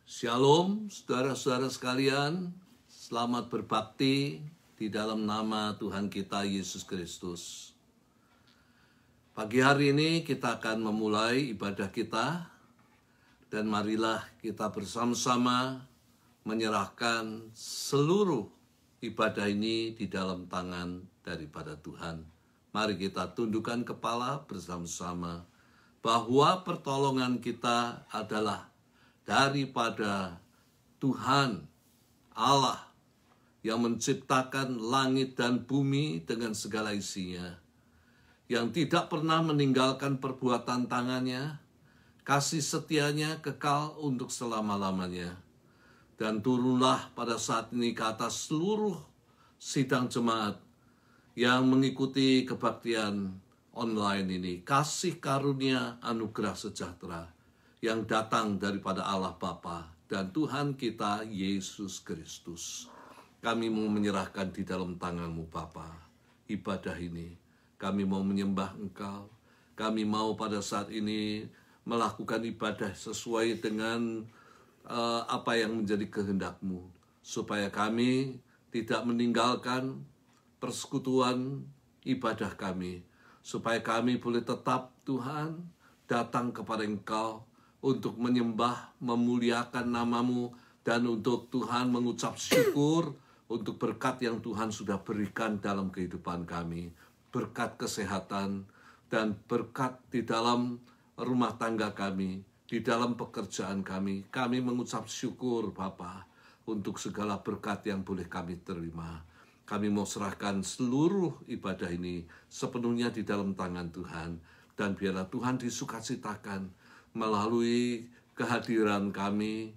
Shalom, saudara-saudara sekalian. Selamat berbakti di dalam nama Tuhan kita Yesus Kristus. Pagi hari ini kita akan memulai ibadah kita. Dan marilah kita bersama-sama menyerahkan seluruh ibadah ini di dalam tangan daripada Tuhan. Mari kita tundukkan kepala bersama-sama bahwa pertolongan kita adalah daripada Tuhan Allah yang menciptakan langit dan bumi dengan segala isinya, yang tidak pernah meninggalkan perbuatan tangannya, kasih setianya kekal untuk selama-lamanya. Dan turunlah pada saat ini ke atas seluruh sidang jemaat yang mengikuti kebaktian online ini, kasih karunia anugerah sejahtera yang datang daripada Allah Bapa dan Tuhan kita Yesus Kristus. Kami mau menyerahkan di dalam tangan-Mu Bapa ibadah ini. Kami mau menyembah Engkau. Kami mau pada saat ini melakukan ibadah sesuai dengan apa yang menjadi kehendak-Mu, supaya kami tidak meninggalkan persekutuan ibadah kami, supaya kami boleh tetap Tuhan datang kepada Engkau untuk menyembah, memuliakan nama-Mu, dan untuk Tuhan mengucap syukur untuk berkat yang Tuhan sudah berikan dalam kehidupan kami. Berkat kesehatan dan berkat di dalam rumah tangga kami, di dalam pekerjaan kami. Kami mengucap syukur Bapa untuk segala berkat yang boleh kami terima. Kami mau serahkan seluruh ibadah ini sepenuhnya di dalam tangan Tuhan. Dan biarlah Tuhan disukacitakan melalui kehadiran kami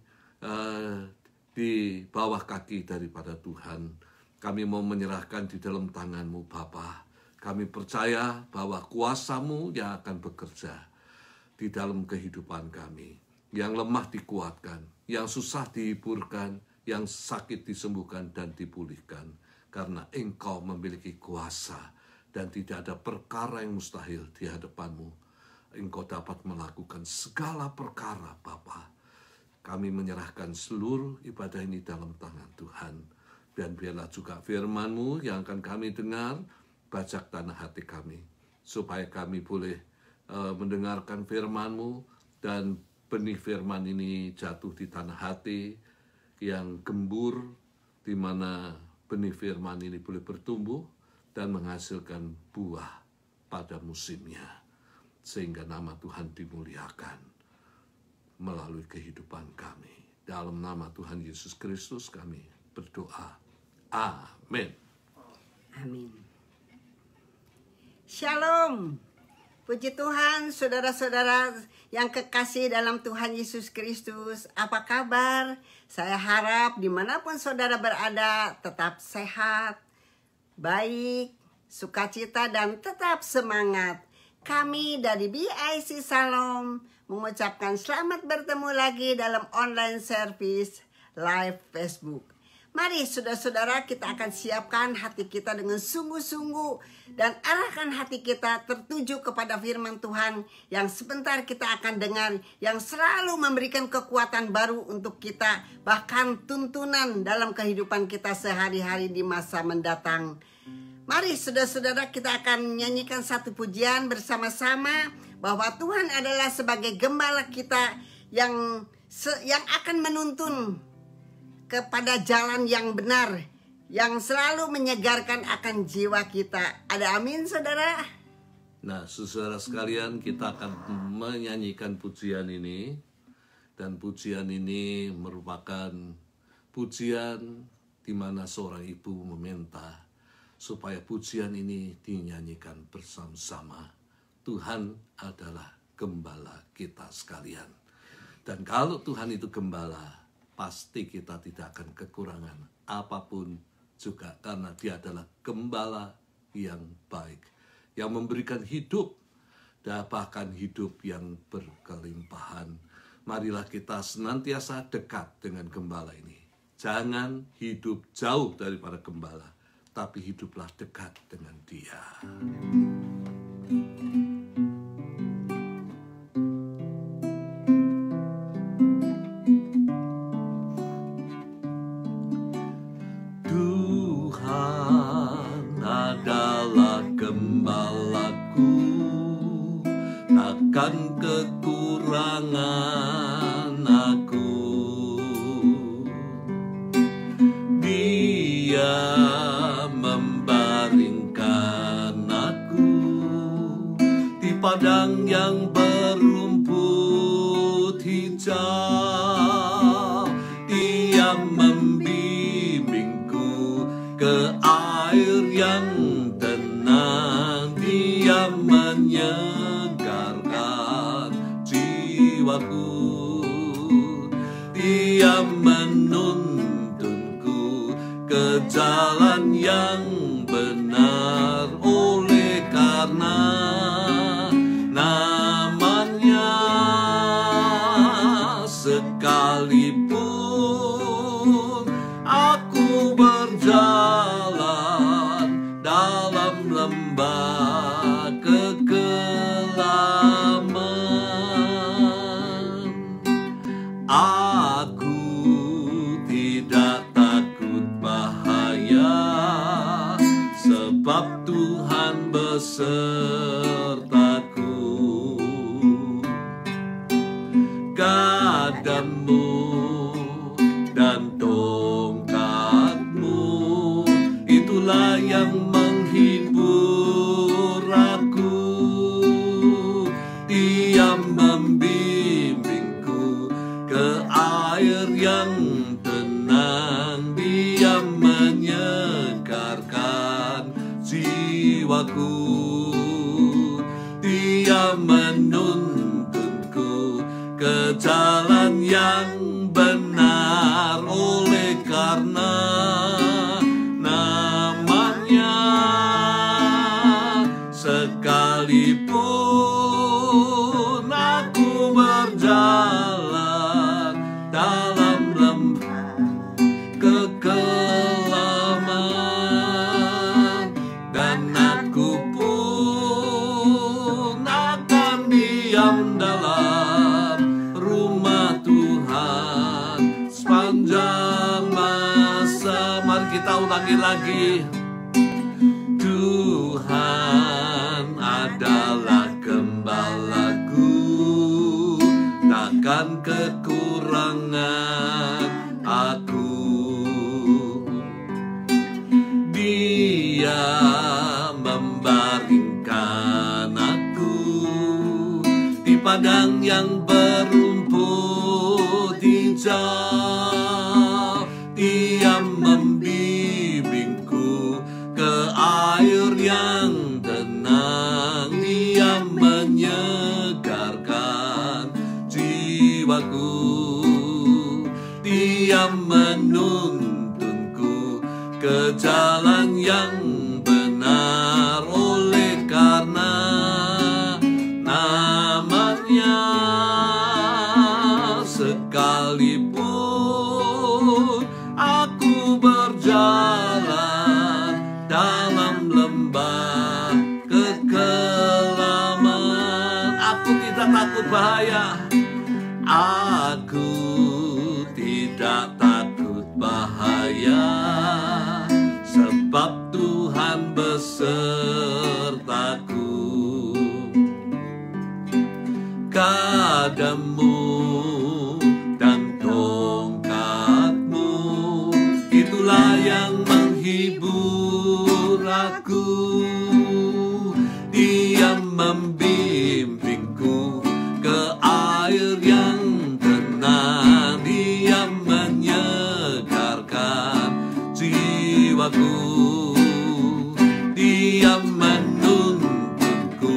di bawah kaki daripada Tuhan. Kami mau menyerahkan di dalam tangan-Mu Bapa. Kami percaya bahwa kuasa-Mu yang akan bekerja di dalam kehidupan kami. Yang lemah dikuatkan, yang susah dihiburkan, yang sakit disembuhkan dan dipulihkan. Karena Engkau memiliki kuasa dan tidak ada perkara yang mustahil di hadapan-Mu. Engkau dapat melakukan segala perkara Bapa. Kami menyerahkan seluruh ibadah ini dalam tangan Tuhan. Dan biarlah juga firman-Mu yang akan kami dengar, bajak tanah hati kami. Supaya kami boleh mendengarkan firman-Mu, dan benih firman ini jatuh di tanah hati yang gembur, di mana benih firman ini boleh bertumbuh dan menghasilkan buah pada musimnya. Sehingga nama Tuhan dimuliakan melalui kehidupan kami. Dalam nama Tuhan Yesus Kristus kami berdoa. Amin. Amin. Shalom. Puji Tuhan, saudara-saudara yang kekasih dalam Tuhan Yesus Kristus. Apa kabar? Saya harap dimanapun saudara berada tetap sehat, baik, sukacita, dan tetap semangat. Kami dari BIC Salom mengucapkan selamat bertemu lagi dalam online service live Facebook. Mari saudara-saudara, kita akan siapkan hati kita dengan sungguh-sungguh dan arahkan hati kita tertuju kepada firman Tuhan yang sebentar kita akan dengar, yang selalu memberikan kekuatan baru untuk kita, bahkan tuntunan dalam kehidupan kita sehari-hari di masa mendatang. Mari saudara-saudara, kita akan menyanyikan satu pujian bersama-sama bahwa Tuhan adalah sebagai gembala kita yang akan menuntun kepada jalan yang benar, yang selalu menyegarkan akan jiwa kita. Ada amin saudara? Nah saudara sekalian, kita akan menyanyikan pujian ini. Dan pujian ini merupakan pujian di mana seorang ibu meminta supaya pujian ini dinyanyikan bersama-sama. Tuhan adalah gembala kita sekalian. Dan kalau Tuhan itu gembala, pasti kita tidak akan kekurangan apapun juga. Karena Dia adalah gembala yang baik, yang memberikan hidup, dan bahkan hidup yang berkelimpahan. Marilah kita senantiasa dekat dengan gembala ini. Jangan hidup jauh daripada gembala, tapi hiduplah dekat dengan Dia. Dia membimbingku ke air yang tenang. Dia menyegarkan jiwaku. Dia menuntunku ke jalan yang benar, oleh karena namanya. Sekalipun aku berjalan dalam lembah kekelaman, aku tidak takut bahaya, sebab Tuhan besertaku. Gadamu dan tongkatmu, itulah yang menghibur aku. Dia membimbingku ke air yang tenang. Dia menyegarkan jiwaku. Dia menuntunku ke jalan yang benar, oleh karena namanya. Sekalipun aku berjalan dalam lembah kekelaman, dan aku pun akan diam dalam rumah Tuhan sepanjang masa. Mari kita ulangi lagi. Tuhan adalah gembalaku, takkan kekurangan aku. Dia membaringkan aku di padang yang berumput hijau. Dia membimbingku ke air yang tenang. Dia menyegarkan jiwaku. Dia menuntunku ke jalan yang benar, oleh karena namanya. Sekalipun aku berjalan dalam lembah kekelaman, aku tidak takut bahaya. Aku tidak takut bahaya, sebab Tuhan besertaku. Gadamu dan tongkatmu, itulah yang menghibur aku. Dia membimbingku ke air yang tenang. Dia menyegarkan jiwaku. Dia menuntunku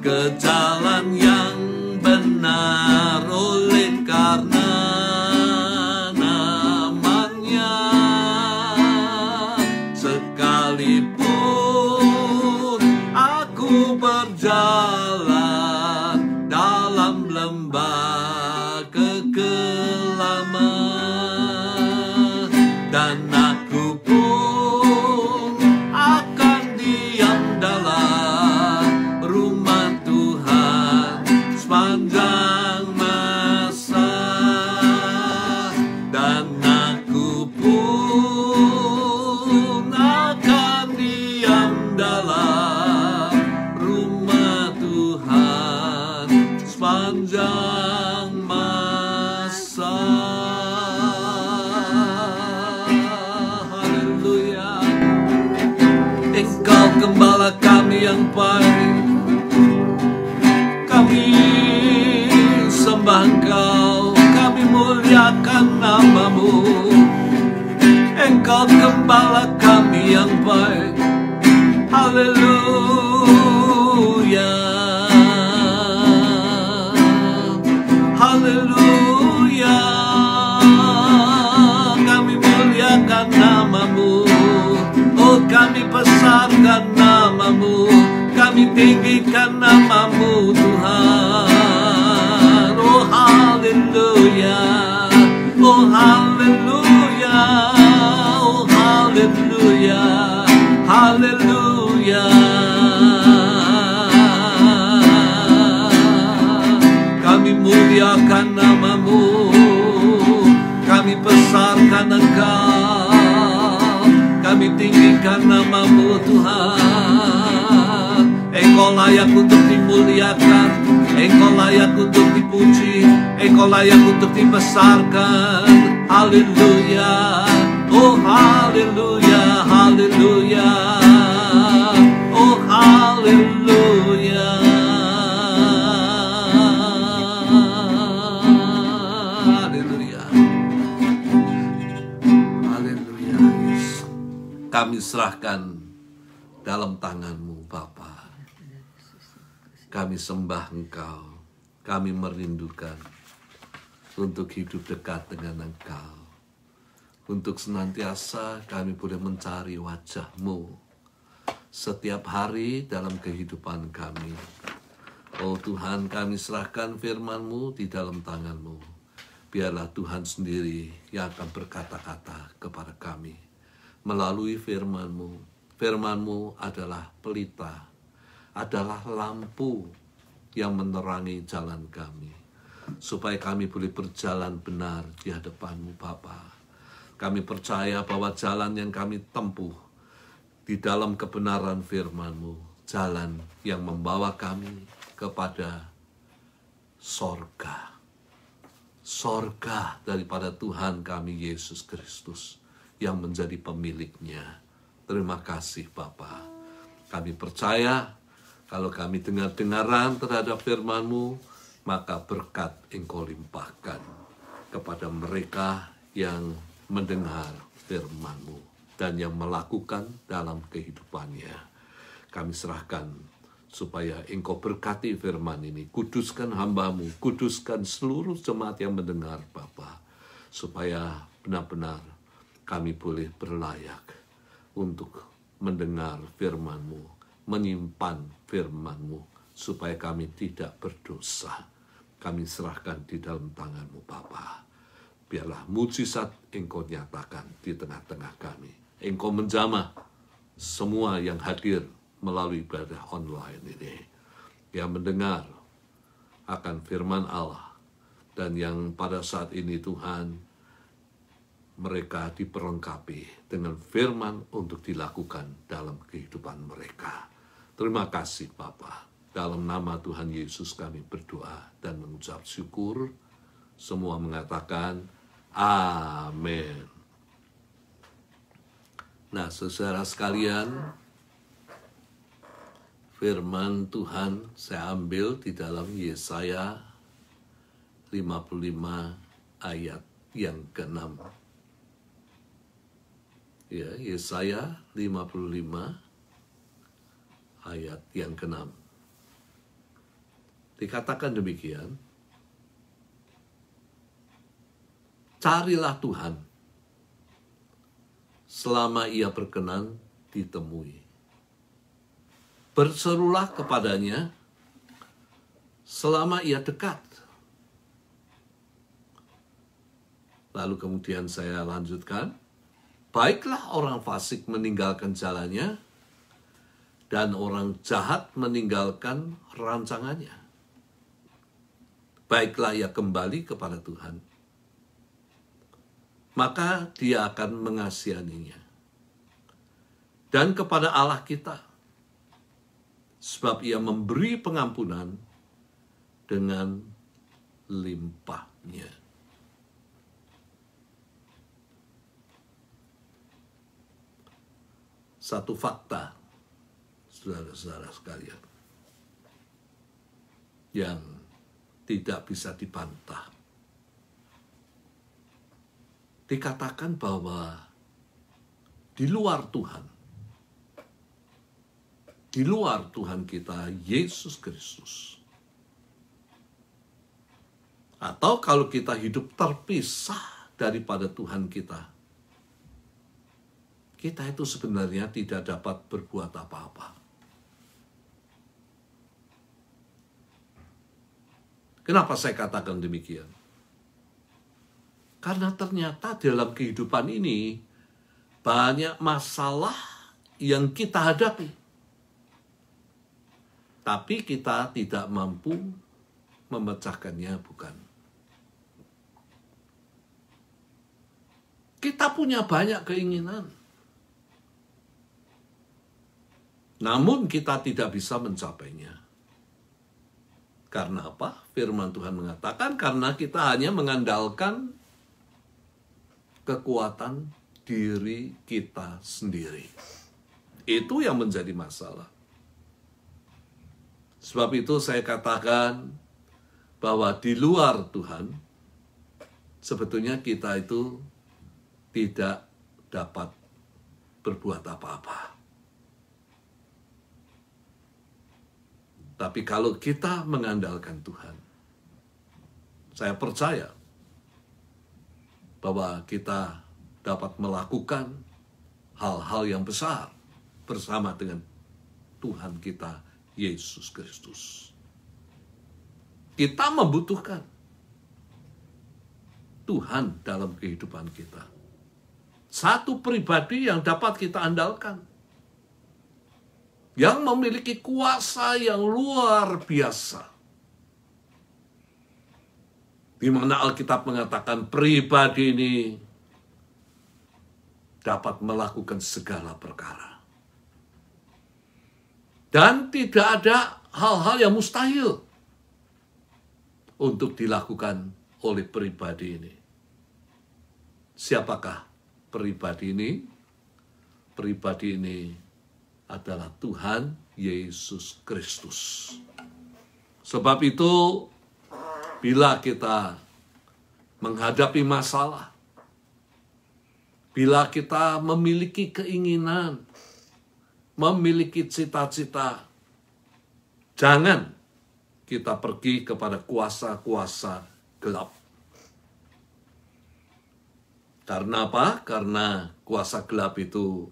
ke jalan yang benar, oleh karena namanya. Sekalipun aku berjalan dalam lembah kekelaman, dan aku pun akan diam dalam rumah Tuhan sepanjang masa. Dan aku pun akan diam dalam rumah Tuhan sepanjang masa. Haleluya. Engkau gembala kami yang baik, kami sembah Engkau, kami muliakan nama-Mu. Engkau gembala kami yang baik. Haleluya, haleluya. Kami muliakan nama-Mu. Oh, kami besarkan nama-Mu. Kami tinggikan nama-Mu, Tuhan. Oh, haleluya, oh, haleluya, oh, haleluya, haleluya. Kami muliakan nama-Mu. Kami besarkan Engkau. Kami tinggikan nama-Mu, Tuhan. Engkau layak untuk dimuliakan. Engkau layak untuk dipuji. Engkau layak untuk dibesarkan. Haleluya. Oh, haleluya, haleluya. Oh, haleluya. Haleluya. Haleluya, Yesus. Kami serahkan dalam tangan-Mu, Bapa. Kami sembah Engkau. Kami merindukan untuk hidup dekat dengan Engkau. Untuk senantiasa kami boleh mencari wajah-Mu setiap hari dalam kehidupan kami. Oh Tuhan, kami serahkan firman-Mu di dalam tangan-Mu. Biarlah Tuhan sendiri yang akan berkata-kata kepada kami melalui firman-Mu. Firman-Mu adalah pelita, adalah lampu yang menerangi jalan kami, supaya kami boleh berjalan benar di hadapan-Mu, Bapa. Kami percaya bahwa jalan yang kami tempuh di dalam kebenaran firman-Mu, jalan yang membawa kami kepada sorga. Sorga daripada Tuhan kami Yesus Kristus yang menjadi pemiliknya. Terima kasih Bapa. Kami percaya kalau kami dengar-dengaran terhadap firman-Mu, maka berkat Engkau limpahkan kepada mereka yang mendengar firman-Mu dan yang melakukan dalam kehidupannya. Kami serahkan supaya Engkau berkati firman ini. Kuduskan hamba-Mu, kuduskan seluruh jemaat yang mendengar Bapa, supaya benar-benar kami boleh berlayak untuk mendengar firman-Mu, menyimpan firman-Mu, supaya kami tidak berdosa. Kami serahkan di dalam tangan-Mu Bapa. Biarlah mujizat Engkau nyatakan di tengah-tengah kami. Engkau menjamah semua yang hadir melalui ibadah online ini, yang mendengar akan firman Allah, dan yang pada saat ini Tuhan, mereka diperlengkapi dengan firman untuk dilakukan dalam kehidupan mereka. Terima kasih Bapa. Dalam nama Tuhan Yesus kami berdoa dan mengucap syukur. Semua mengatakan amin. Nah, saudara sekalian, firman Tuhan saya ambil di dalam Yesaya 55 ayat yang ke-6. Ya, Yesaya 55 ayat yang ke-6. Dikatakan demikian, carilah Tuhan selama Ia berkenan ditemui. Berserulah kepadanya selama Ia dekat. Lalu kemudian saya lanjutkan, baiklah orang fasik meninggalkan jalannya, dan orang jahat meninggalkan rancangannya. Baiklah ia kembali kepada Tuhan, maka Dia akan mengasihaninya. Dan kepada Allah kita, sebab Ia memberi pengampunan dengan limpahnya. Satu fakta, saudara-saudara sekalian, yang tidak bisa dibantah. dikatakan bahwa di luar Tuhan kita, Yesus Kristus, atau kalau kita hidup terpisah daripada Tuhan kita itu sebenarnya tidak dapat berbuat apa-apa. Kenapa saya katakan demikian? Karena ternyata dalam kehidupan ini banyak masalah yang kita hadapi. Tapi kita tidak mampu memecahkannya, bukan. Kita punya banyak keinginan. Namun kita tidak bisa mencapainya. Karena apa? Firman Tuhan mengatakan karena kita hanya mengandalkan kekuatan diri kita sendiri. Itu yang menjadi masalah. Sebab itu saya katakan bahwa di luar Tuhan, sebetulnya kita itu tidak dapat berbuat apa-apa. Tapi kalau kita mengandalkan Tuhan, saya percaya bahwa kita dapat melakukan hal-hal yang besar bersama dengan Tuhan kita, Yesus Kristus. Kita membutuhkan Tuhan dalam kehidupan kita. Satu pribadi yang dapat kita andalkan, yang memiliki kuasa yang luar biasa. Di mana Alkitab mengatakan pribadi ini dapat melakukan segala perkara. Dan tidak ada hal-hal yang mustahil untuk dilakukan oleh pribadi ini. Siapakah pribadi ini? Pribadi ini adalah Tuhan Yesus Kristus. Sebab itu, bila kita menghadapi masalah, bila kita memiliki keinginan, memiliki cita-cita, jangan kita pergi kepada kuasa-kuasa gelap. Karena apa? Karena kuasa gelap itu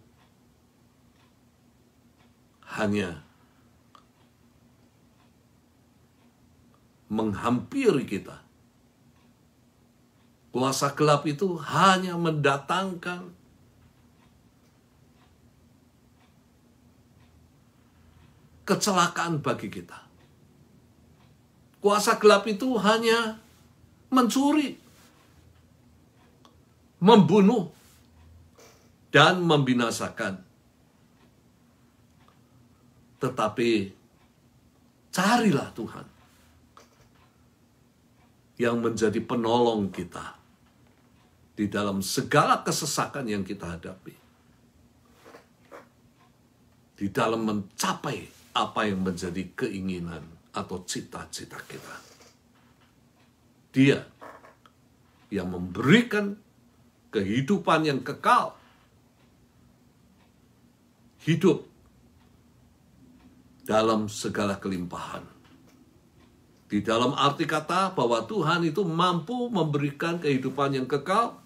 hanya menghampiri kita. Kuasa gelap itu hanya mendatangkan kecelakaan bagi kita. Kuasa gelap itu hanya mencuri, membunuh, dan membinasakan. Tetapi carilah Tuhan yang menjadi penolong kita di dalam segala kesesakan yang kita hadapi. Di dalam mencapai apa yang menjadi keinginan atau cita-cita kita. Dia yang memberikan kehidupan yang kekal. Hidup dalam segala kelimpahan. Di dalam arti kata bahwa Tuhan itu mampu memberikan kehidupan yang kekal.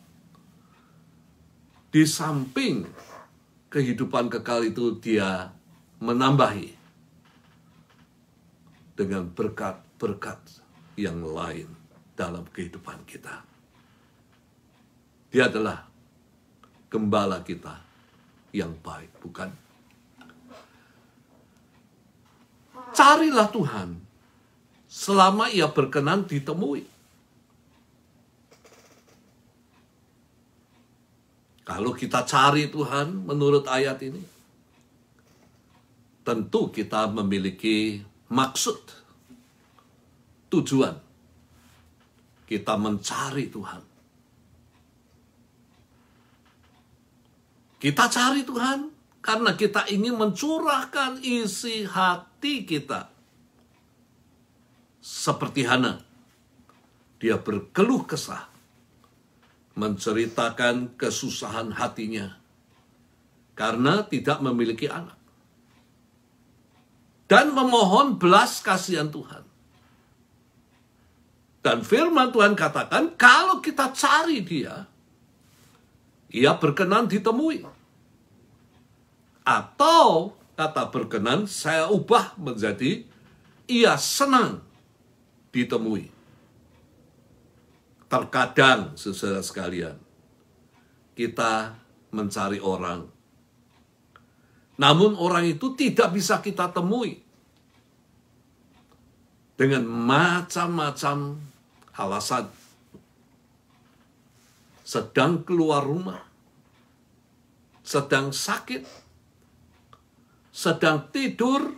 Di samping kehidupan kekal itu dia menambahi dengan berkat-berkat yang lain dalam kehidupan kita. Dia adalah gembala kita yang baik, bukan? Carilah Tuhan selama ia berkenan ditemui. Kalau kita cari Tuhan menurut ayat ini, tentu kita memiliki maksud, tujuan. Kita mencari Tuhan. Kita cari Tuhan karena kita ingin mencurahkan isi hati kita. Seperti Hana, dia berkeluh kesah menceritakan kesusahan hatinya karena tidak memiliki anak. Dan memohon belas kasihan Tuhan. Dan firman Tuhan katakan, kalau kita cari dia, ia berkenan ditemui. Atau kata berkenan saya ubah menjadi ia senang ditemui. Terkadang, saudara sekalian, kita mencari orang. Namun orang itu tidak bisa kita temui. Dengan macam-macam alasan. Sedang keluar rumah. Sedang sakit. Sedang tidur.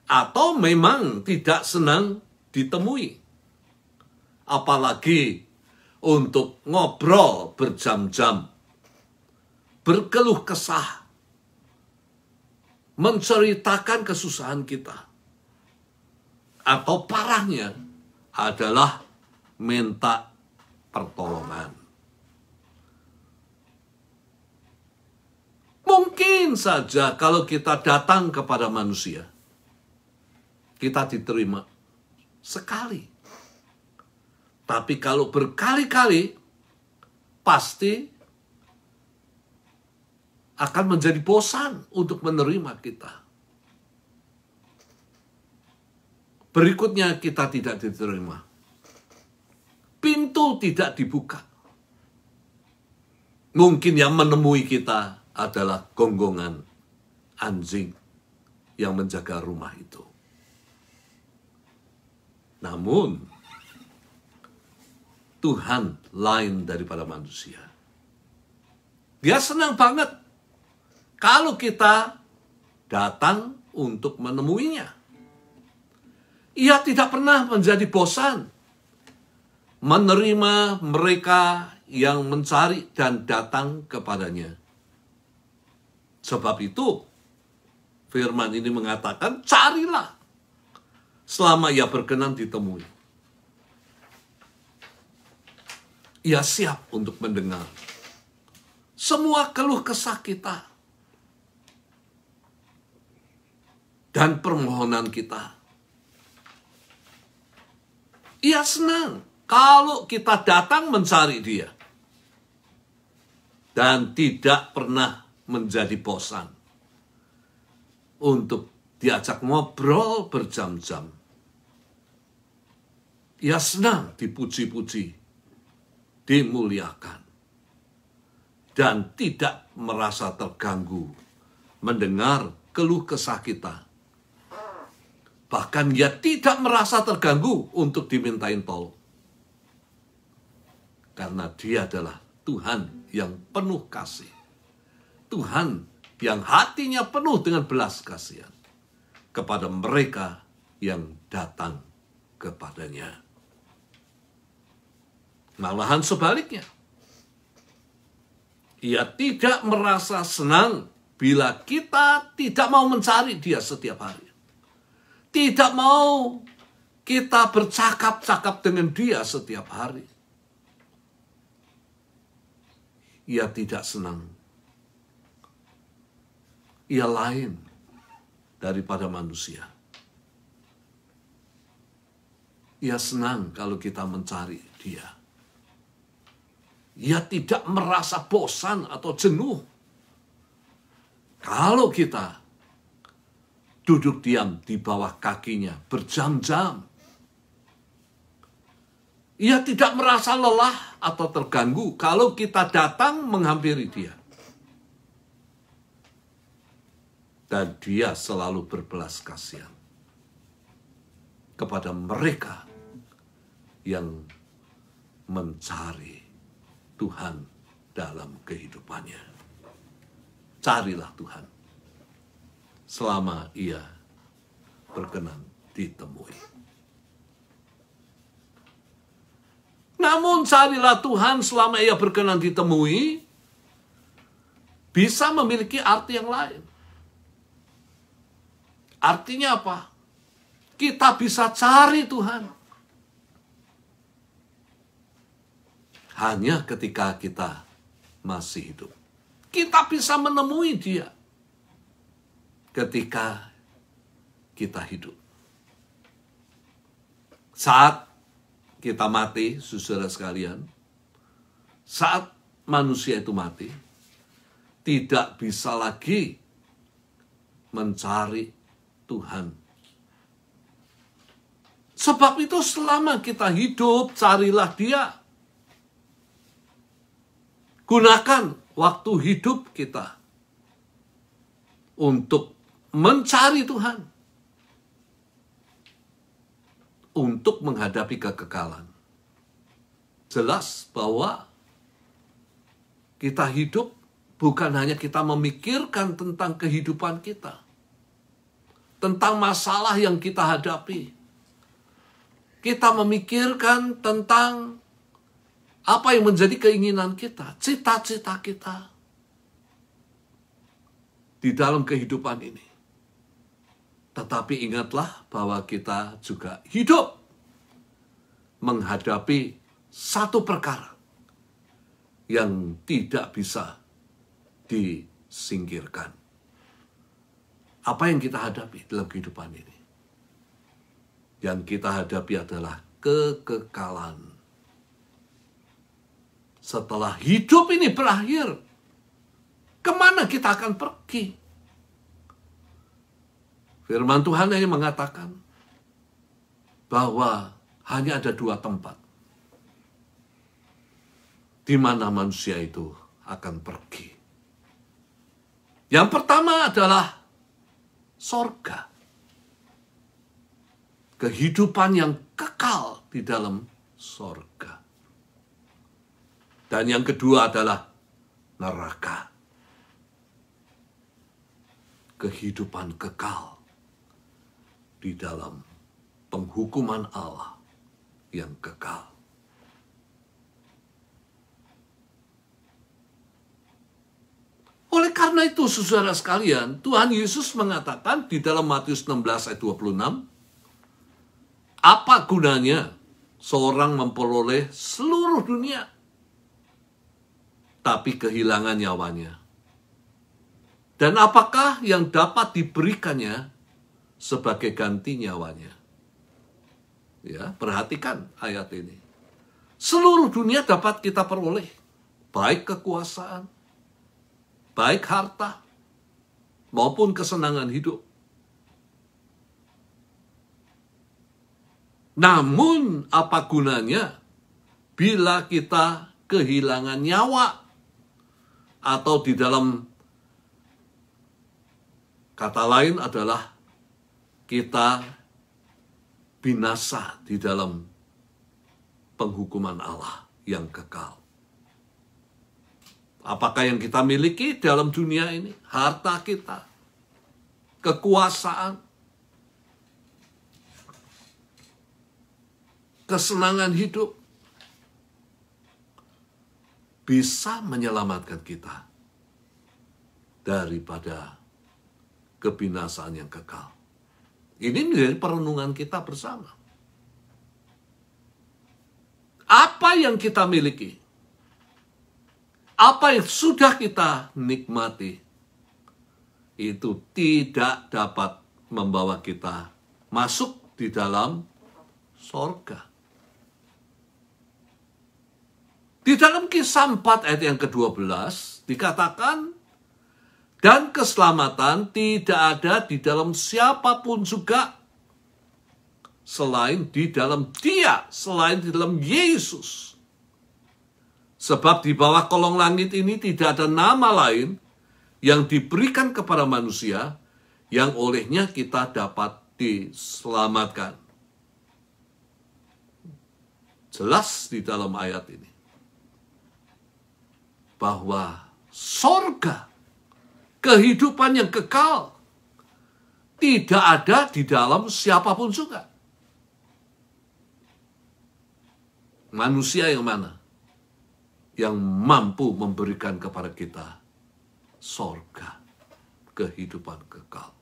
Atau memang tidak senang ditemui. Apalagi untuk ngobrol berjam-jam. Berkeluh kesah. Menceritakan kesusahan kita. Atau parahnya adalah minta pertolongan. Mungkin saja kalau kita datang kepada manusia, kita diterima sekali. Tapi kalau berkali-kali, pasti akan menjadi bosan untuk menerima kita. Berikutnya kita tidak diterima. Pintu tidak dibuka. Mungkin yang menemui kita adalah gonggongan anjing yang menjaga rumah itu. Namun, Tuhan lain daripada manusia. Dia senang banget kalau kita datang untuk menemuinya. Ia tidak pernah menjadi bosan menerima mereka yang mencari dan datang kepadanya. Sebab itu, firman ini mengatakan, carilah selama ia berkenan ditemui. Ia siap untuk mendengar semua keluh kesah kita dan permohonan kita. Ia senang kalau kita datang mencari dia. Dan tidak pernah menjadi bosan untuk diajak ngobrol berjam-jam. Ia senang dipuji-puji, dimuliakan. Dan tidak merasa terganggu mendengar keluh kesah kita. Bahkan ia tidak merasa terganggu untuk dimintain tolong. Karena dia adalah Tuhan yang penuh kasih. Tuhan yang hatinya penuh dengan belas kasihan kepada mereka yang datang kepadanya. Malahan sebaliknya. Ia tidak merasa senang bila kita tidak mau mencari dia setiap hari. Tidak mau kita bercakap-cakap dengan dia setiap hari. Ia tidak senang. Ia lain daripada manusia. Ia senang kalau kita mencari dia. Ia tidak merasa bosan atau jenuh kalau kita duduk diam di bawah kakinya berjam-jam. Ia tidak merasa lelah atau terganggu kalau kita datang menghampiri dia. Dan dia selalu berbelas kasihan kepada mereka yang mencari Tuhan dalam kehidupannya. Carilah Tuhan selama ia berkenan ditemui. Namun carilah Tuhan selama ia berkenan ditemui bisa memiliki arti yang lain. Artinya apa? Kita bisa cari Tuhan hanya ketika kita masih hidup. Kita bisa menemui Dia ketika kita hidup. Saat kita mati, saudara sekalian, saat manusia itu mati, tidak bisa lagi mencari Tuhan. Sebab itu selama kita hidup, carilah Dia. Gunakan waktu hidup kita untuk mencari Tuhan, untuk menghadapi kekekalan. Jelas bahwa kita hidup bukan hanya kita memikirkan tentang kehidupan kita, tentang masalah yang kita hadapi. Kita memikirkan tentang apa yang menjadi keinginan kita, cita-cita kita di dalam kehidupan ini. Tetapi ingatlah bahwa kita juga hidup menghadapi satu perkara yang tidak bisa disingkirkan. Apa yang kita hadapi dalam kehidupan ini? Yang kita hadapi adalah kekekalan. Setelah hidup ini berakhir, kemana kita akan pergi? Firman Tuhan ini mengatakan bahwa hanya ada dua tempat di mana manusia itu akan pergi. Yang pertama adalah sorga. Kehidupan yang kekal di dalam sorga. Dan yang kedua adalah neraka. Kehidupan kekal di dalam penghukuman Allah yang kekal. Oleh karena itu, saudara sekalian, Tuhan Yesus mengatakan di dalam Matius 16 ayat 26, apa gunanya seorang memperoleh seluruh dunia, tapi kehilangan nyawanya? Dan apakah yang dapat diberikannya sebagai ganti nyawanya? Ya, perhatikan ayat ini. Seluruh dunia dapat kita peroleh, baik kekuasaan, baik harta, maupun kesenangan hidup. Namun, apa gunanya bila kita kehilangan nyawa? Atau di dalam kata lain adalah kita binasa di dalam penghukuman Allah yang kekal. Apakah yang kita miliki dalam dunia ini? Harta kita, kekuasaan, kesenangan hidup bisa menyelamatkan kita daripada kebinasaan yang kekal. Ini menjadi perenungan kita bersama. Apa yang kita miliki, apa yang sudah kita nikmati, itu tidak dapat membawa kita masuk di dalam sorga. Di dalam Kisah 4 ayat yang ke-12 dikatakan, dan keselamatan tidak ada di dalam siapapun juga selain di dalam Dia, selain di dalam Yesus. Sebab di bawah kolong langit ini tidak ada nama lain yang diberikan kepada manusia yang olehnya kita dapat diselamatkan. Jelas di dalam ayat ini bahwa sorga, kehidupan yang kekal, tidak ada di dalam siapapun juga. Manusia yang mana yang mampu memberikan kepada kita sorga, kehidupan kekal?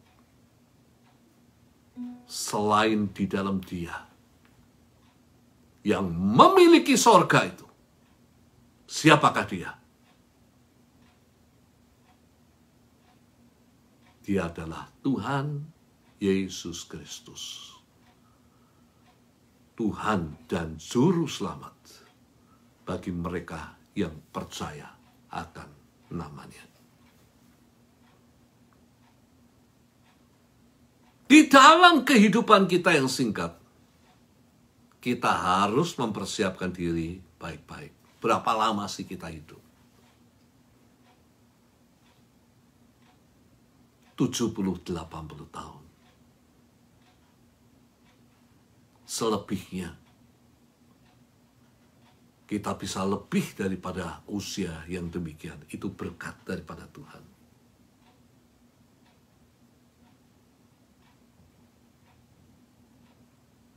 Selain di dalam Dia yang memiliki sorga itu, Siapakah dia? Dia adalah Tuhan Yesus Kristus. Tuhan dan Juru Selamat bagi mereka yang percaya akan nama-Nya. Di dalam kehidupan kita yang singkat, kita harus mempersiapkan diri baik-baik. Berapa lama sih kita hidup? 70-80 tahun. Selebihnya, kita bisa lebih daripada usia yang demikian. Itu berkat daripada Tuhan.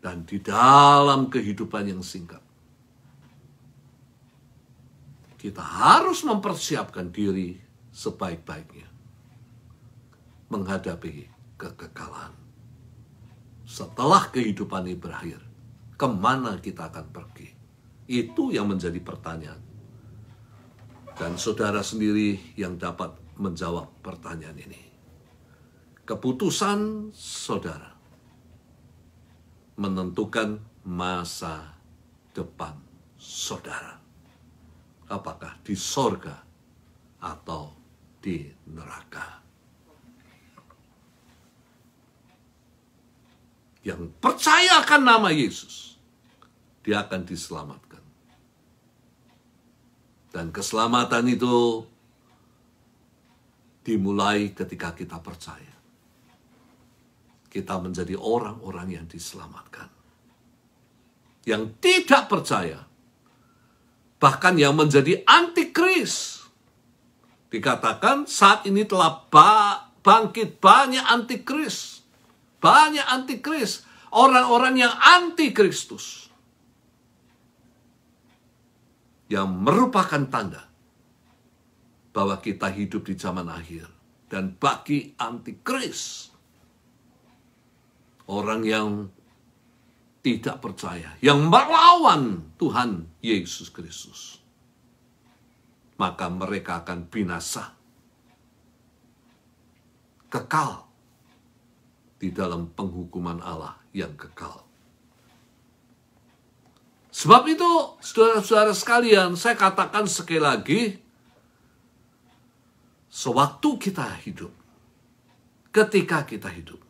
Dan di dalam kehidupan yang singkat, kita harus mempersiapkan diri sebaik-baiknya menghadapi kekekalan. Setelah kehidupan ini berakhir, kemana kita akan pergi? Itu yang menjadi pertanyaan. Dan saudara sendiri yang dapat menjawab pertanyaan ini. Keputusan saudara menentukan masa depan saudara. Apakah di sorga atau di neraka. Yang percaya akan nama Yesus, dia akan diselamatkan. Dan keselamatan itu dimulai ketika kita percaya. Kita menjadi orang-orang yang diselamatkan. Yang tidak percaya, bahkan yang menjadi antikris. Dikatakan saat ini telah bangkit banyak antikris. Banyak antikris. Orang-orang yang anti Kristus. Yang merupakan tanda bahwa kita hidup di zaman akhir. Dan bagi antikris, orang yang tidak percaya, yang melawan Tuhan Yesus Kristus, maka mereka akan binasa, kekal di dalam penghukuman Allah yang kekal. Sebab itu, saudara-saudara sekalian, saya katakan sekali lagi, sewaktu kita hidup, ketika kita hidup,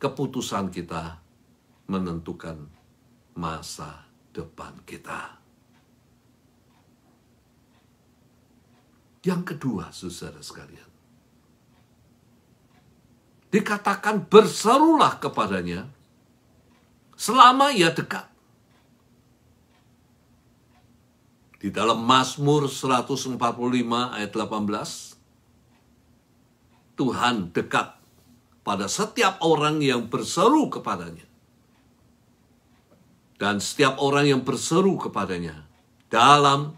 keputusan kita menentukan masa depan kita. Yang kedua, saudara sekalian, dikatakan berserulah kepadanya selama ia dekat. Di dalam Mazmur 145 ayat 18, Tuhan dekat pada setiap orang yang berseru kepadanya. Dan setiap orang yang berseru kepadanya dalam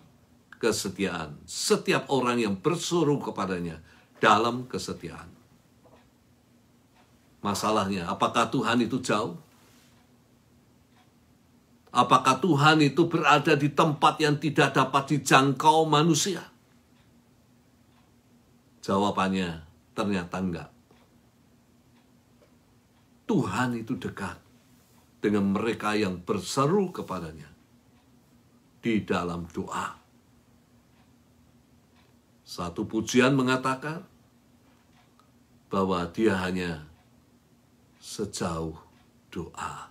kesetiaan. Setiap orang yang berseru kepadanya dalam kesetiaan. Masalahnya, apakah Tuhan itu jauh? Apakah Tuhan itu berada di tempat yang tidak dapat dijangkau manusia? Jawabannya, ternyata enggak. Tuhan itu dekat dengan mereka yang berseru kepadanya di dalam doa. Satu pujian mengatakan bahwa dia hanya sejauh doa.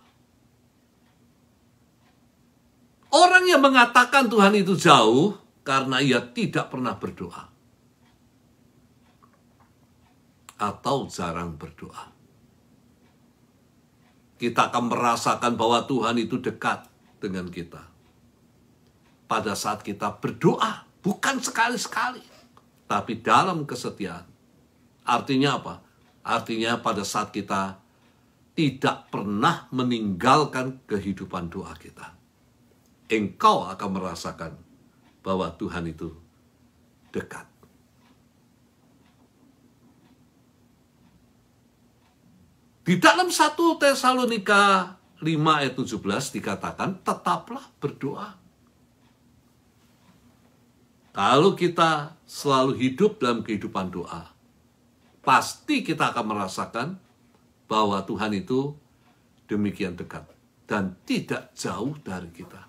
Orang yang mengatakan Tuhan itu jauh karena ia tidak pernah berdoa. Atau jarang berdoa. Kita akan merasakan bahwa Tuhan itu dekat dengan kita. Pada saat kita berdoa, bukan sekali-sekali, tapi dalam kesetiaan. Artinya apa? Artinya pada saat kita tidak pernah meninggalkan kehidupan doa kita. Engkau akan merasakan bahwa Tuhan itu dekat. Di dalam 1 Tesalonika 5 ayat 17 dikatakan, tetaplah berdoa. Kalau kita selalu hidup dalam kehidupan doa, pasti kita akan merasakan bahwa Tuhan itu demikian dekat dan tidak jauh dari kita.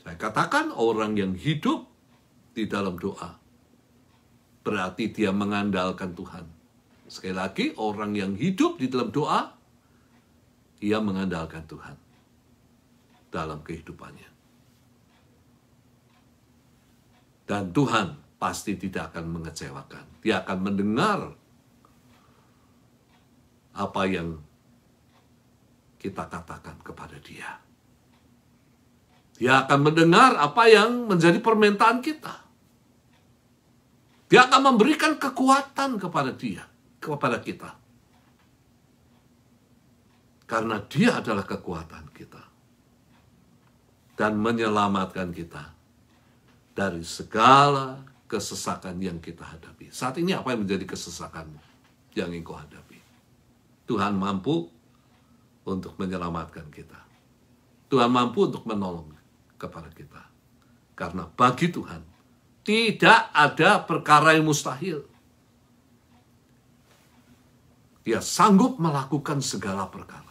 Saya katakan orang yang hidup di dalam doa, berarti dia mengandalkan Tuhan. Sekali lagi, orang yang hidup di dalam doa, ia mengandalkan Tuhan dalam kehidupannya. Dan Tuhan pasti tidak akan mengecewakan. Dia akan mendengar apa yang kita katakan kepada dia. Dia akan mendengar apa yang menjadi permintaan kita. Dia akan memberikan kekuatan kepada kita. Karena dia adalah kekuatan kita. Dan menyelamatkan kita dari segala kesesakan yang kita hadapi. Saat ini apa yang menjadi kesesakanmu yang engkau hadapi? Tuhan mampu untuk menyelamatkan kita. Tuhan mampu untuk menolong kepada kita. Karena bagi Tuhan tidak ada perkara yang mustahil. Dia sanggup melakukan segala perkara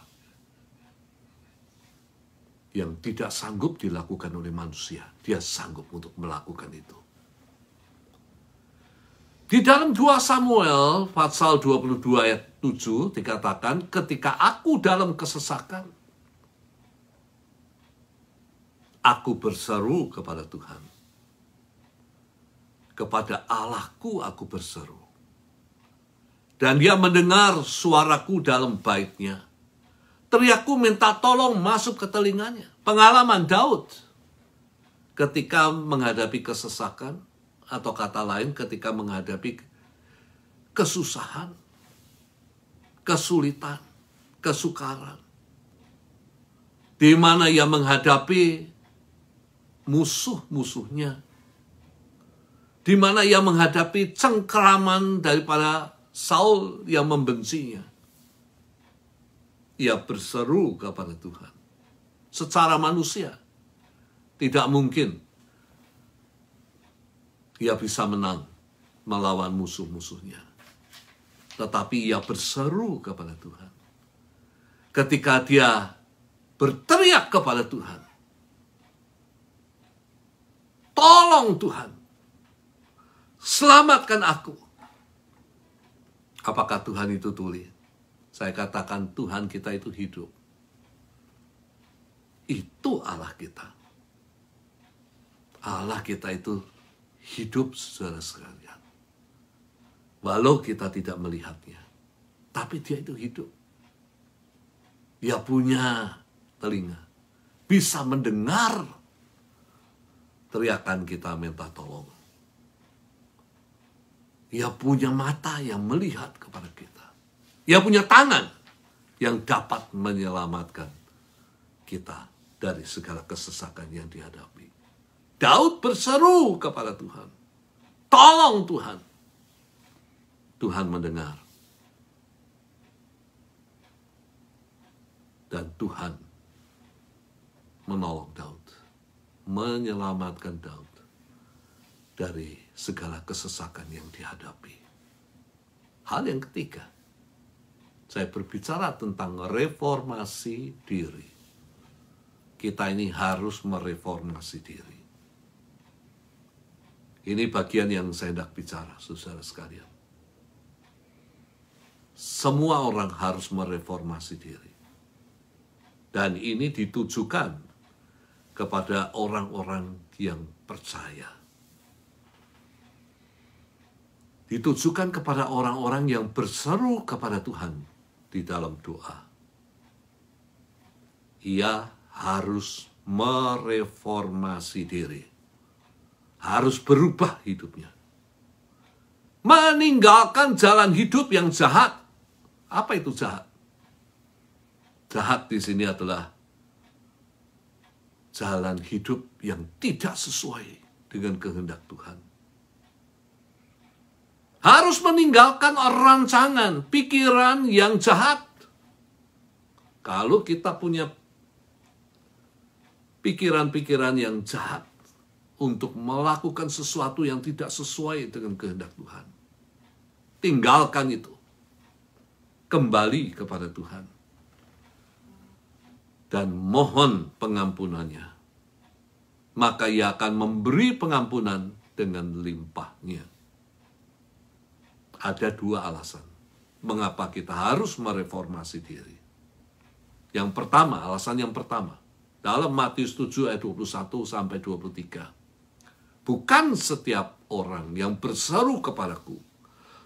yang tidak sanggup dilakukan oleh manusia. Dia sanggup untuk melakukan itu. Di dalam 2 Samuel pasal 22 ayat 7 dikatakan, ketika aku dalam kesesakan, aku berseru kepada Tuhan. Kepada Allahku aku berseru. Dan dia mendengar suaraku dalam bait-Nya. Teriakku minta tolong masuk ke telinganya. Pengalaman Daud ketika menghadapi kesesakan, atau kata lain ketika menghadapi kesusahan, kesulitan, kesukaran. Di mana ia menghadapi musuh-musuhnya. Di mana ia menghadapi cengkeraman daripada Saul yang membencinya. Ia berseru kepada Tuhan. Secara manusia, tidak mungkin ia bisa menang melawan musuh-musuhnya. Tetapi ia berseru kepada Tuhan. Ketika dia berteriak kepada Tuhan, tolong Tuhan, selamatkan aku. Apakah Tuhan itu tuli? Saya katakan Tuhan kita itu hidup. Itu Allah kita. Allah kita itu hidup, saudara sekalian. Walau kita tidak melihatnya, tapi dia itu hidup. Dia punya telinga, bisa mendengar teriakan kita minta tolong. Dia punya mata yang melihat kepada kita. Dia punya tangan yang dapat menyelamatkan kita dari segala kesesakan yang dihadapi. Daud berseru kepada Tuhan. Tolong Tuhan. Tuhan mendengar. Dan Tuhan menolong Daud. Menyelamatkan Daud dari segala kesesakan yang dihadapi. Hal yang ketiga, saya berbicara tentang reformasi diri. Kita ini harus mereformasi diri. Ini bagian yang saya hendak bicara, saudara sekalian. Semua orang harus mereformasi diri. Dan ini ditujukan kepada orang-orang yang percaya. Ditujukan kepada orang-orang yang berseru kepada Tuhan di dalam doa. Ia harus mereformasi diri. Harus berubah hidupnya. Meninggalkan jalan hidup yang jahat. Apa itu jahat? Jahat di sini adalah jalan hidup yang tidak sesuai dengan kehendak Tuhan. Harus meninggalkan rancangan, pikiran yang jahat. Kalau kita punya pikiran-pikiran yang jahat untuk melakukan sesuatu yang tidak sesuai dengan kehendak Tuhan. Tinggalkan itu. Kembali kepada Tuhan. Dan mohon pengampunannya. Maka Ia akan memberi pengampunan dengan limpahnya. Ada dua alasan mengapa kita harus mereformasi diri. Yang pertama, alasan yang pertama, dalam Matius 7 ayat 21 sampai 23. Bukan setiap orang yang berseru kepadaku,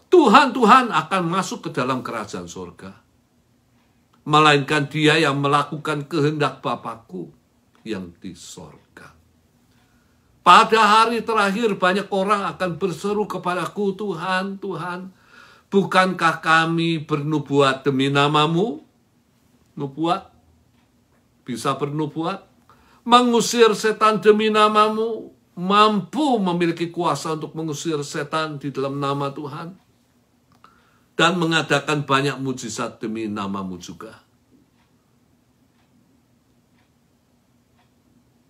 Tuhan, Tuhan, akan masuk ke dalam kerajaan surga. Melainkan dia yang melakukan kehendak Bapakku yang di sorga. Pada hari terakhir banyak orang akan berseru kepadaku, Tuhan, Tuhan, bukankah kami bernubuat demi namamu? Nubuat? Bisa bernubuat? Mengusir setan demi namamu? Mampu memiliki kuasa untuk mengusir setan di dalam nama Tuhan? Dan mengadakan banyak mujizat demi namamu juga.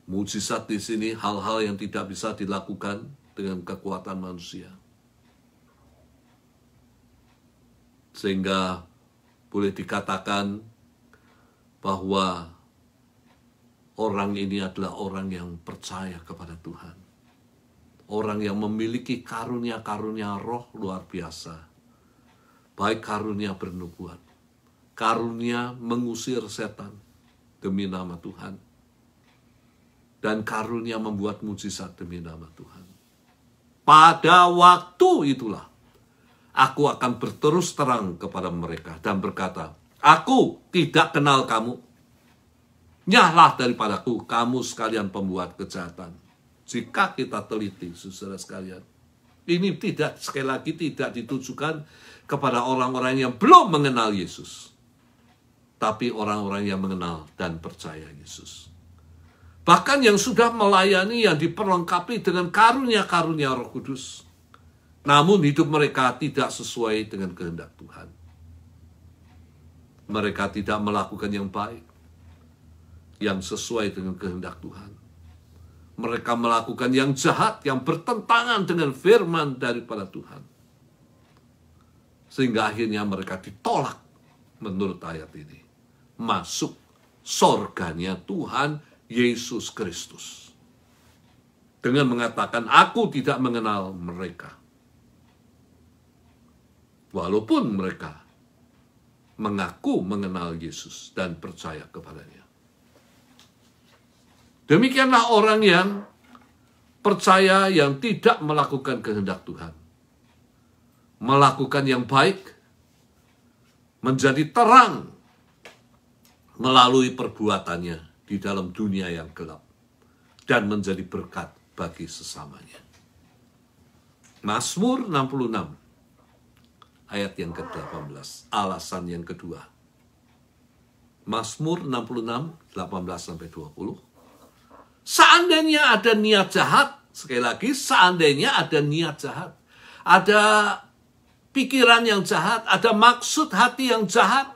Mujizat di sini hal-hal yang tidak bisa dilakukan dengan kekuatan manusia. Sehingga boleh dikatakan bahwa orang ini adalah orang yang percaya kepada Tuhan. Orang yang memiliki karunia-karunia roh luar biasa. Baik karunia bernubuat, karunia mengusir setan demi nama Tuhan, dan karunia membuat mujizat demi nama Tuhan. Pada waktu itulah, aku akan berterus terang kepada mereka dan berkata, aku tidak kenal kamu. Nyahlah daripadaku, kamu sekalian pembuat kejahatan. Jika kita teliti, saudara sekalian, ini tidak, sekali lagi tidak ditujukan kepada orang-orang yang belum mengenal Yesus, tapi orang-orang yang mengenal dan percaya Yesus. Bahkan yang sudah melayani, yang diperlengkapi dengan karunia-karunia Roh Kudus, namun hidup mereka tidak sesuai dengan kehendak Tuhan. Mereka tidak melakukan yang baik, yang sesuai dengan kehendak Tuhan. Mereka melakukan yang jahat, yang bertentangan dengan firman daripada Tuhan. Sehingga akhirnya mereka ditolak menurut ayat ini. Masuk sorganya Tuhan Yesus Kristus. Dengan mengatakan, aku tidak mengenal mereka. Walaupun mereka mengaku mengenal Yesus dan percaya kepadanya. Demikianlah orang yang percaya yang tidak melakukan kehendak Tuhan. Melakukan yang baik, menjadi terang melalui perbuatannya di dalam dunia yang gelap, dan menjadi berkat bagi sesamanya. Mazmur 66, ayat yang ke-18, alasan yang kedua. Mazmur 66, 18-20. Seandainya ada niat jahat, sekali lagi, seandainya ada niat jahat, ada pikiran yang jahat, ada maksud hati yang jahat,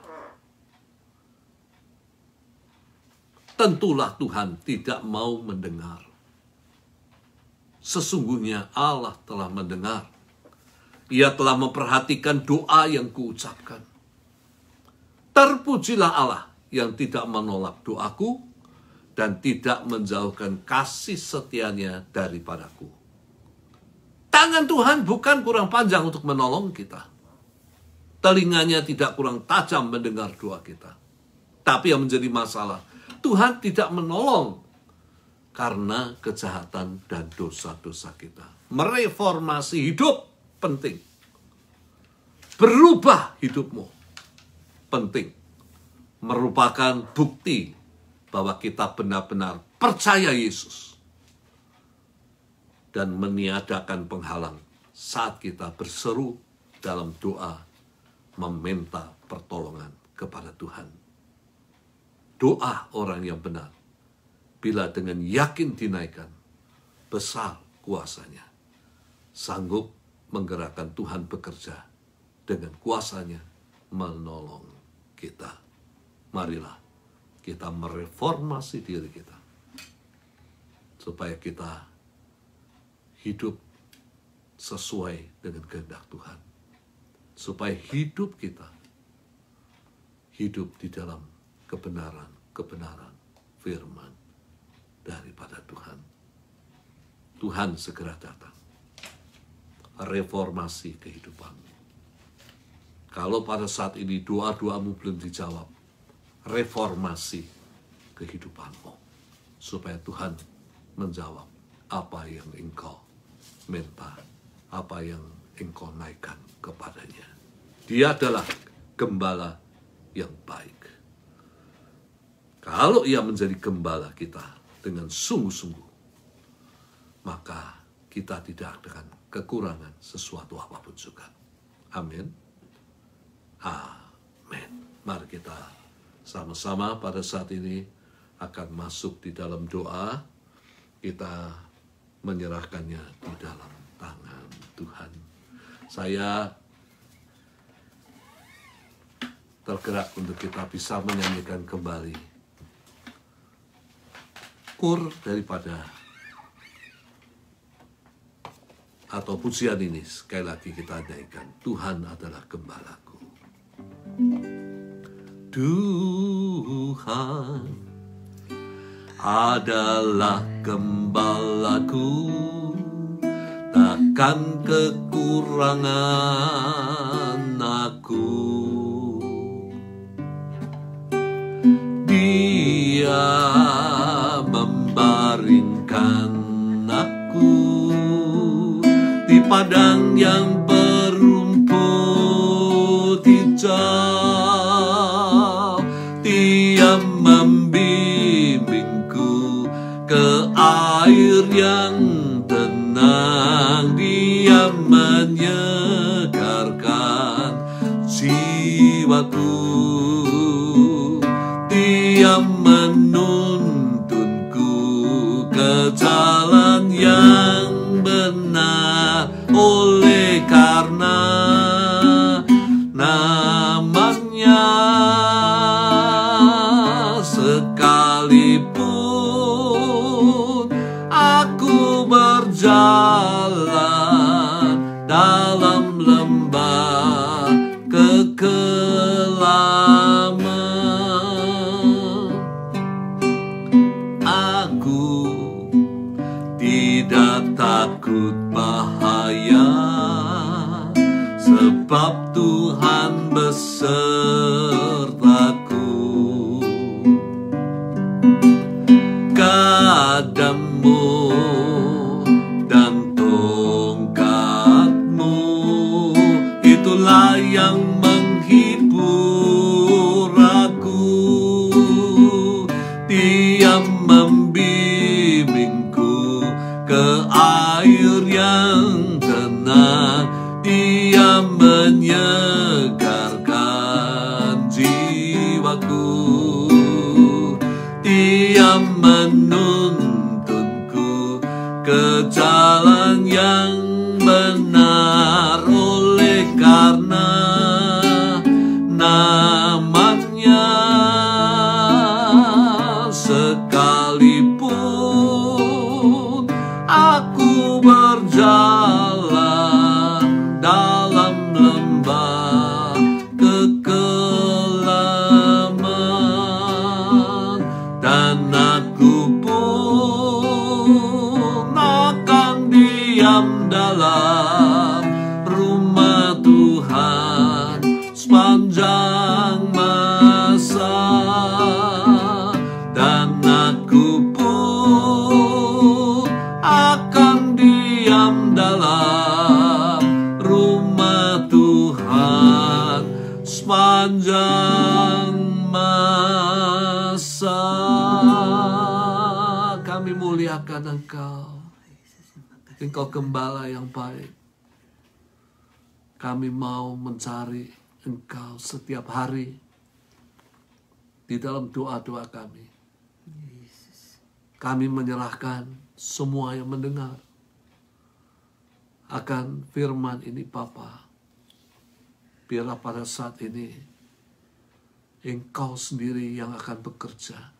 tentulah Tuhan tidak mau mendengar. Sesungguhnya Allah telah mendengar. Ia telah memperhatikan doa yang kuucapkan. Terpujilah Allah yang tidak menolak doaku dan tidak menjauhkan kasih setianya daripadaku. Tangan Tuhan bukan kurang panjang untuk menolong kita. Telinganya tidak kurang tajam mendengar doa kita. Tapi yang menjadi masalah, Tuhan tidak menolong karena kejahatan dan dosa-dosa kita. Mereformasi hidup penting. Berubah hidupmu penting. Merupakan bukti bahwa kita benar-benar percaya Yesus. Dan meniadakan penghalang saat kita berseru dalam doa meminta pertolongan kepada Tuhan. Doa orang yang benar, bila dengan yakin dinaikkan, besar kuasanya. Sanggup menggerakkan Tuhan bekerja dengan kuasanya menolong kita. Marilah kita mereformasi diri kita supaya kita hidup sesuai dengan kehendak Tuhan. Supaya hidup kita hidup di dalam kebenaran firman daripada Tuhan. Tuhan segera datang. Reformasi kehidupanmu. Kalau pada saat ini doa-doamu belum dijawab, reformasi kehidupanmu. Supaya Tuhan menjawab apa yang engkau minta, apa yang engkau naikkan kepadanya. Dia adalah gembala yang baik. Kalau ia menjadi gembala kita dengan sungguh-sungguh, maka kita tidak akan kekurangan sesuatu apapun juga. Amin. Amin. Mari kita sama-sama pada saat ini akan masuk di dalam doa. Kita menyerahkannya di dalam tangan Tuhan. Saya tergerak untuk kita bisa menyanyikan kembali kur daripada atau pujian ini. Sekali lagi kita nyanyikan, Tuhan adalah gembalaku. Tuhan adalah gembalaku, takkan kekurangan aku. Dia membaringkan aku di padang yang berumput hijau. Dia membimbingku ke air yang tenang. Dia menyegarkan jiwaku. Dia menuntunku ke jalan yang benar. Oleh karena namanya, sekalipun aku berjalan dalam lembah kekelaman, aku tidak takut bahaya, sebab Tuhan besertaku. Kadamu dan tongkatmu, itulah yang menghibur aku. Dia membimbingku ke air yang tenang. Dia menyegarkan jiwaku. Dia menuntunku ke jalan yang benar. Oleh karena namanya, sekalipun aku berjalan dalam lembah kekelaman, dan aku pun akan diam dalam rumah Tuhan sepanjang masa, dan aku pun akan diam dalam rumah Tuhan sepanjang masa. Kami muliakan Engkau. Engkau gembala yang baik. Kami mau mencari Engkau setiap hari di dalam doa-doa kami. Kami menyerahkan semua yang mendengar akan firman ini, Bapa. Biarlah pada saat ini Engkau sendiri yang akan bekerja,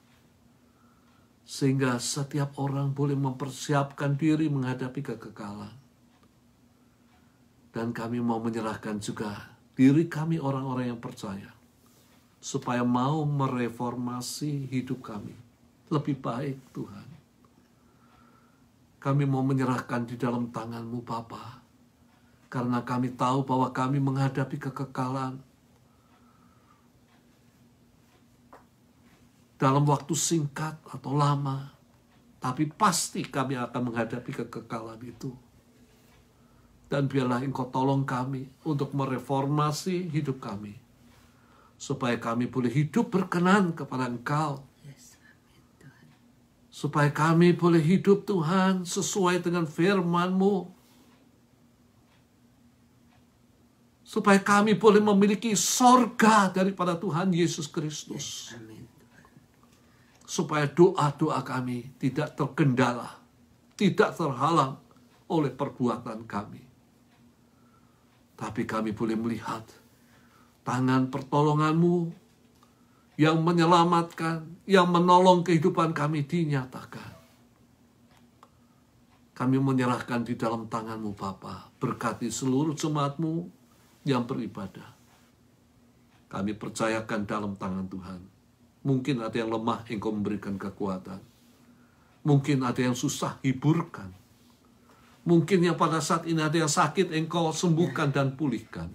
Sehingga setiap orang boleh mempersiapkan diri menghadapi kekekalan. Dan kami mau menyerahkan juga diri kami orang-orang yang percaya. Supaya mau mereformasi hidup kami lebih baik, Tuhan. Kami mau menyerahkan di dalam tangan-Mu, Bapa. Karena kami tahu bahwa kami menghadapi kekekalan dalam waktu singkat atau lama, tapi pasti kami akan menghadapi kekekalan itu. Dan biarlah Engkau tolong kami untuk mereformasi hidup kami, supaya kami boleh hidup berkenan kepada Engkau. Supaya kami boleh hidup, Tuhan, sesuai dengan firman-Mu. Supaya kami boleh memiliki sorga daripada Tuhan Yesus Kristus. Supaya doa-doa kami tidak terkendala, tidak terhalang oleh perbuatan kami. Tapi kami boleh melihat tangan pertolongan-Mu yang menyelamatkan, yang menolong kehidupan kami dinyatakan. Kami menyerahkan di dalam tangan-Mu, Bapa. Berkati seluruh jemaat-Mu yang beribadah. Kami percayakan dalam tangan Tuhan. Mungkin ada yang lemah, Engkau memberikan kekuatan. Mungkin ada yang susah, hiburkan. Mungkin yang pada saat ini ada yang sakit, Engkau sembuhkan dan pulihkan.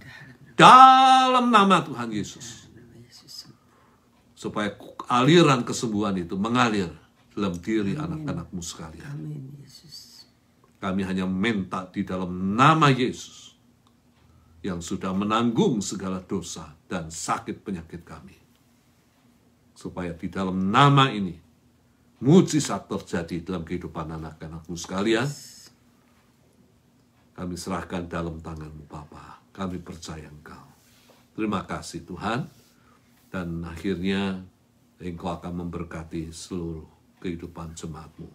Dalam nama Tuhan Yesus. Supaya aliran kesembuhan itu mengalir dalam diri anak-anak-Mu sekalian. Kami hanya minta di dalam nama Yesus, yang sudah menanggung segala dosa dan sakit penyakit kami. Supaya di dalam nama ini, mujizat terjadi dalam kehidupan anak-anak-Mu sekalian. Kami serahkan dalam tangan-Mu, Bapa. Kami percaya Engkau. Terima kasih, Tuhan. Dan akhirnya, Engkau akan memberkati seluruh kehidupan jemaat-Mu.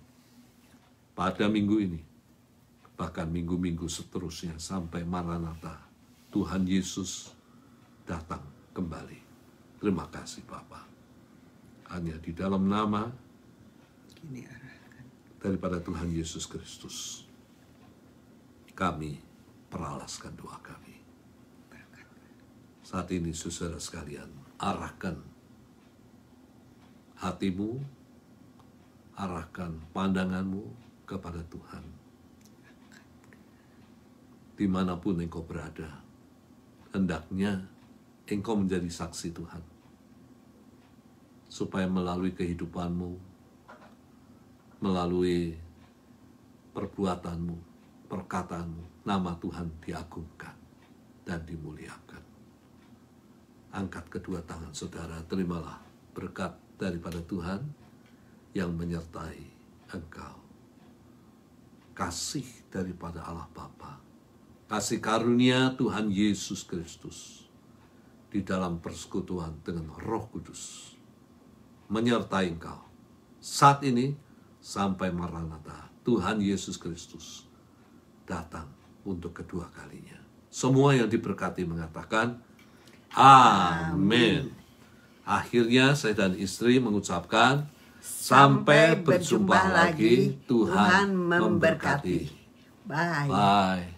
Pada minggu ini, bahkan minggu-minggu seterusnya, sampai Maranatha, Tuhan Yesus datang kembali. Terima kasih, Bapa. Hanya di dalam nama daripada Tuhan Yesus Kristus, kami peralaskan doa kami. Saat ini, saudara sekalian, arahkan hatimu, arahkan pandanganmu kepada Tuhan. Dimanapun engkau berada, hendaknya engkau menjadi saksi Tuhan. Supaya melalui kehidupanmu, melalui perbuatanmu, perkataanmu, nama Tuhan diagungkan dan dimuliakan. Angkat kedua tangan saudara, terimalah berkat daripada Tuhan yang menyertai engkau. Kasih daripada Allah Bapa, kasih karunia Tuhan Yesus Kristus di dalam persekutuan dengan Roh Kudus menyertai engkau saat ini sampai Maranatha. Tuhan Yesus Kristus datang untuk kedua kalinya. Semua yang diberkati mengatakan amin. Akhirnya saya dan istri mengucapkan sampai berjumpa lagi. Tuhan memberkati. Bye. Bye.